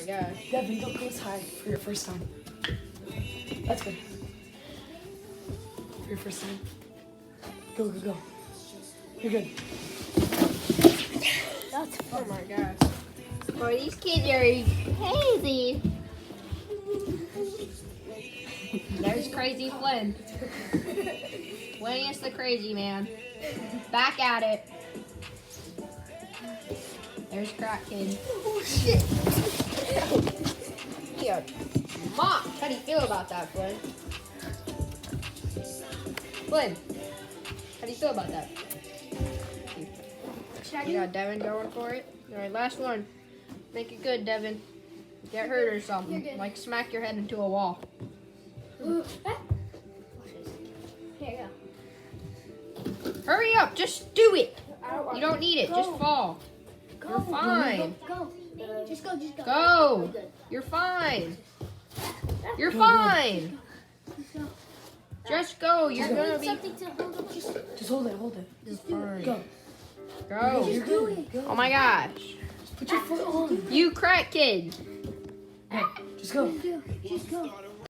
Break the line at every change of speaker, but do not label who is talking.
my gosh.
Devin, don't go as high for your first time. That's good. For your first time. Go, go, go. You're good.
That's
Oh my gosh.
Boy, these kids are crazy.
There's Crazy Flynn. Flynn is the crazy man. Back at it. There's Crack Kid.
Oh shit.
Here. Mom, how do you feel about that, Flynn? Flynn, how do you feel about that? You got Devin going for it. All right, last one. Make it good, Devin. Get hurt or something. Like smack your head into a wall.
Here you go.
Hurry up, just do it.
I don't want
You don't need it, just fall.
Go.
You're fine.
Go. Just go. Just go.
Go.
We're good.
You're fine. You're
Go,
fine.
Just go.
Just go. You're
I
gonna
need
be.
something to hold up. Just
Just hold it, hold it.
You're fine.
Go.
Go.
You're
do
good.
it.
Go.
Oh my gosh.
Put your foot on.
You Crack Kid.
Just go.
Just go.